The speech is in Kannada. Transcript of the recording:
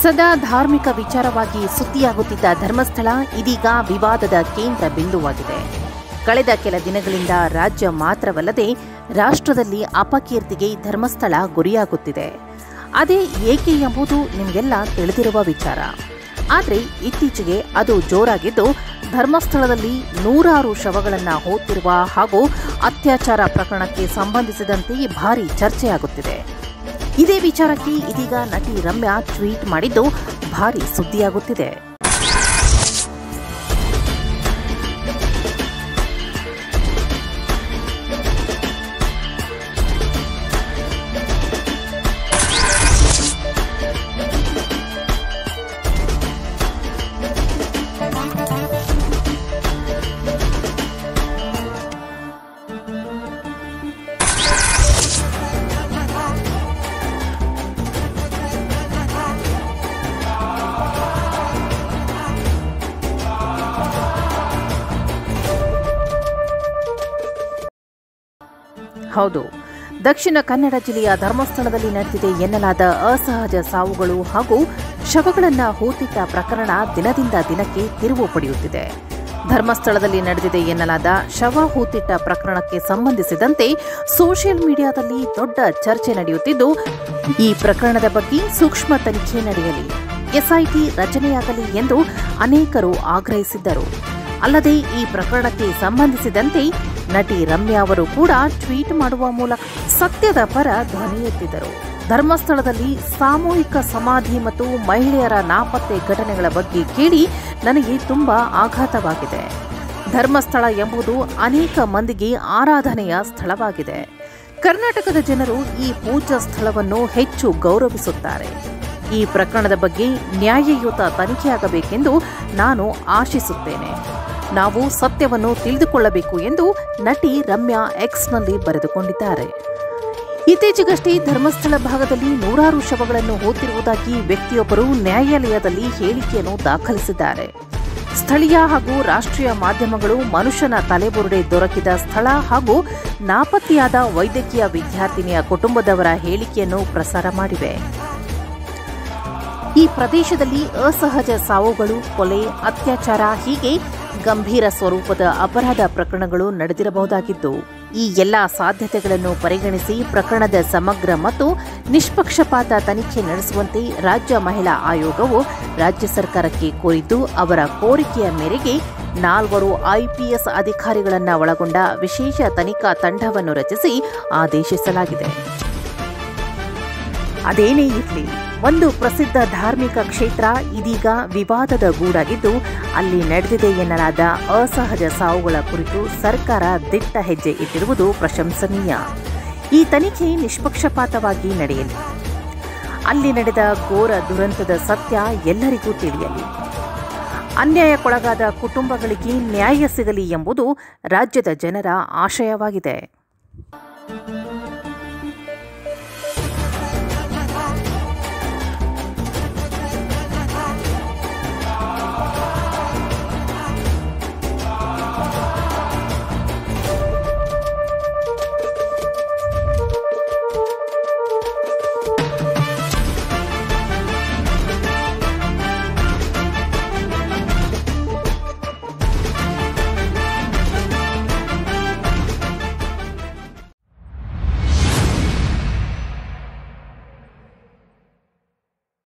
ಸದಾ ಧಾರ್ಮಿಕ ವಿಚಾರವಾಗಿ ಸುದ್ದಿಯಾಗುತ್ತಿದ್ದ ಧರ್ಮಸ್ಥಳ ಇದೀಗ ವಿವಾದದ ಕೇಂದ್ರ ಬಿಂದುವಾಗಿದೆ. ಕಳೆದ ಕೆಲ ದಿನಗಳಿಂದ ರಾಜ್ಯ ಮಾತ್ರವಲ್ಲದೆ ರಾಷ್ಟ್ರದಲ್ಲಿ ಅಪಕೀರ್ತಿಗೆ ಧರ್ಮಸ್ಥಳ ಗುರಿಯಾಗುತ್ತಿದೆ. ಅದೇ ಏಕೆ ಎಂಬುದು ನಿಮಗೆಲ್ಲ ತಿಳಿದಿರುವ ವಿಚಾರ. ಆದರೆ ಇತ್ತೀಚೆಗೆ ಅದು ಜೋರಾಗಿದ್ದು, ಧರ್ಮಸ್ಥಳದಲ್ಲಿ ನೂರಾರು ಶವಗಳನ್ನು ಹೂತಿರುವ ಹಾಗೂ ಅತ್ಯಾಚಾರ ಪ್ರಕರಣಕ್ಕೆ ಸಂಬಂಧಿಸಿದಂತೆ ಭಾರೀ ಚರ್ಚೆಯಾಗುತ್ತಿದೆ. ಇದೇ ವಿಚಾರಕ್ಕೆ ಇದೀಗ ನಟಿ ರಮ್ಯಾ ಟ್ವೀಟ್ ಮಾಡಿದ್ದು ಭಾರೀ ಸುದ್ದಿಯಾಗುತ್ತಿದೆ. ಹೌದು, ದಕ್ಷಿಣ ಕನ್ನಡ ಜಿಲ್ಲೆಯ ಧರ್ಮಸ್ಥಳದಲ್ಲಿ ನಡೆದಿದೆ ಎನ್ನಲಾದ ಅಸಹಜ ಸಾವುಗಳು ಹಾಗೂ ಶವಗಳನ್ನು ಹೂತಿಟ್ಟ ಪ್ರಕರಣ ದಿನದಿಂದ ದಿನಕ್ಕೆ ತಿರುವು ಪಡೆಯುತ್ತಿದೆ. ಧರ್ಮಸ್ಥಳದಲ್ಲಿ ನಡೆದಿದೆ ಎನ್ನಲಾದ ಶವ ಹೂತಿಟ್ಟ ಪ್ರಕರಣಕ್ಕೆ ಸಂಬಂಧಿಸಿದಂತೆ ಸೋಷಿಯಲ್ ಮೀಡಿಯಾದಲ್ಲಿ ದೊಡ್ಡ ಚರ್ಚೆ ನಡೆಯುತ್ತಿದ್ದು, ಈ ಪ್ರಕರಣದ ಬಗ್ಗೆ ಸೂಕ್ಷ್ಮ ತನಿಖೆ ನಡೆಯಲಿ, ಎಸ್ಐಟಿ ರಚನೆಯಾಗಲಿ ಎಂದು ಅನೇಕರು ಆಗ್ರಹಿಸಿದ್ದರು. ಅಲ್ಲದೆ ಈ ಪ್ರಕರಣಕ್ಕೆ ಸಂಬಂಧಿಸಿದಂತೆ ನಟಿ ರಮ್ಯಾ ಅವರು ಕೂಡ ಟ್ವೀಟ್ ಮಾಡುವ ಮೂಲಕ ಸತ್ಯದ ಪರ ಧ್ವನಿ ಎತ್ತಿದ್ದರು. ಧರ್ಮಸ್ಥಳದಲ್ಲಿ ಸಾಮೂಹಿಕ ಸಮಾಧಿ ಮತ್ತು ಮಹಿಳೆಯರ ನಾಪತ್ತೆ ಘಟನೆಗಳ ಬಗ್ಗೆ ಕೇಳಿ ನನಗೆ ತುಂಬಾ ಆಘಾತವಾಗಿದೆ. ಧರ್ಮಸ್ಥಳ ಎಂಬುದು ಅನೇಕ ಮಂದಿಗೆ ಆರಾಧನೆಯ ಸ್ಥಳವಾಗಿದೆ. ಕರ್ನಾಟಕದ ಜನರು ಈ ಪೂಜ್ಯ ಸ್ಥಳವನ್ನು ಹೆಚ್ಚು ಗೌರವಿಸುತ್ತಾರೆ. ಈ ಪ್ರಕರಣದ ಬಗ್ಗೆ ನ್ಯಾಯಯುತ ತನಿಖೆಯಾಗಬೇಕೆಂದು ನಾನು ಆಶಿಸುತ್ತೇನೆ. ನಾವು ಸತ್ಯವನ್ನು ತಿಳಿದುಕೊಳ್ಳಬೇಕು ಎಂದು ನಟಿ ರಮ್ಯಾ ಎಕ್ಸ್ನಲ್ಲಿ ಬರೆದುಕೊಂಡಿದ್ದಾರೆ. ಇತ್ತೀಚೆಗಷ್ಟೇ ಧರ್ಮಸ್ಥಳ ಭಾಗದಲ್ಲಿ ನೂರಾರು ಶವಗಳನ್ನು ಹೂತಿರುವುದಾಗಿ ವ್ಯಕ್ತಿಯೊಬ್ಬರು ನ್ಯಾಯಾಲಯದಲ್ಲಿ ಹೇಳಿಕೆಯನ್ನು ದಾಖಲಿಸಿದ್ದಾರೆ. ಸ್ಥಳೀಯ ಹಾಗೂ ರಾಷ್ಟ್ರೀಯ ಮಾಧ್ಯಮಗಳು ಮನುಷ್ಯನ ತಲೆಬುರುಡೆ ದೊರಕಿದ ಸ್ಥಳ ಹಾಗೂ ನಾಪತ್ತೆಯಾದ ವೈದ್ಯಕೀಯ ವಿದ್ಯಾರ್ಥಿನಿಯ ಕುಟುಂಬದವರ ಹೇಳಿಕೆಯನ್ನು ಪ್ರಸಾರ ಮಾಡಿವೆ. ಈ ಪ್ರದೇಶದಲ್ಲಿ ಅಸಹಜ ಸಾವುಗಳು, ಕೊಲೆ, ಅತ್ಯಾಚಾರ ಹೀಗೆ ಗಂಭೀರ ಸ್ವರೂಪದ ಅಪರಾಧ ಪ್ರಕರಣಗಳು ನಡೆದಿರಬಹುದಾಗಿದ್ದು, ಈ ಎಲ್ಲ ಸಾಧ್ಯತೆಗಳನ್ನು ಪರಿಗಣಿಸಿ ಪ್ರಕರಣದ ಸಮಗ್ರ ಮತ್ತು ನಿಷ್ಪಕ್ಷಪಾತ ತನಿಖೆ ನಡೆಸುವಂತೆ ರಾಜ್ಯ ಮಹಿಳಾ ಆಯೋಗವು ರಾಜ್ಯ ಸರ್ಕಾರಕ್ಕೆ ಕೋರಿದ್ದು, ಅವರ ಕೋರಿಕೆಯ ಮೇರೆಗೆ 4 IPS ಅಧಿಕಾರಿಗಳನ್ನು ಒಳಗೊಂಡ ವಿಶೇಷ ತನಿಖಾ ತಂಡವನ್ನು ರಚಿಸಿ ಆದೇಶಿಸಲಾಗಿದೆ. ಅದೇನೇ ಇರಲಿ, ಒಂದು ಪ್ರಸಿದ್ಧ ಧಾರ್ಮಿಕ ಕ್ಷೇತ್ರ ಇದೀಗ ವಿವಾದದ ಗೂಡಾಗಿದ್ದು, ಅಲ್ಲಿ ನಡೆದಿದೆ ಎನ್ನಲಾದ ಅಸಹಜ ಸಾವುಗಳ ಕುರಿತು ಸರ್ಕಾರ ದಿಟ್ಟ ಹೆಜ್ಜೆ ಇಟ್ಟಿರುವುದು ಪ್ರಶಂಸನೀಯ. ಈ ತನಿಖೆ ನಿಷ್ಪಕ್ಷಪಾತವಾಗಿ ನಡೆಯಲಿ, ಅಲ್ಲಿ ನಡೆದ ಘೋರ ದುರಂತದ ಸತ್ಯ ಎಲ್ಲರಿಗೂ ತಿಳಿಯಲಿ, ಅನ್ಯಾಯಕ್ಕೊಳಗಾದ ಕುಟುಂಬಗಳಿಗೆ ನ್ಯಾಯ ಸಿಗಲಿ ಎಂಬುದು ರಾಜ್ಯದ ಜನರ ಆಶಯವಾಗಿದೆ.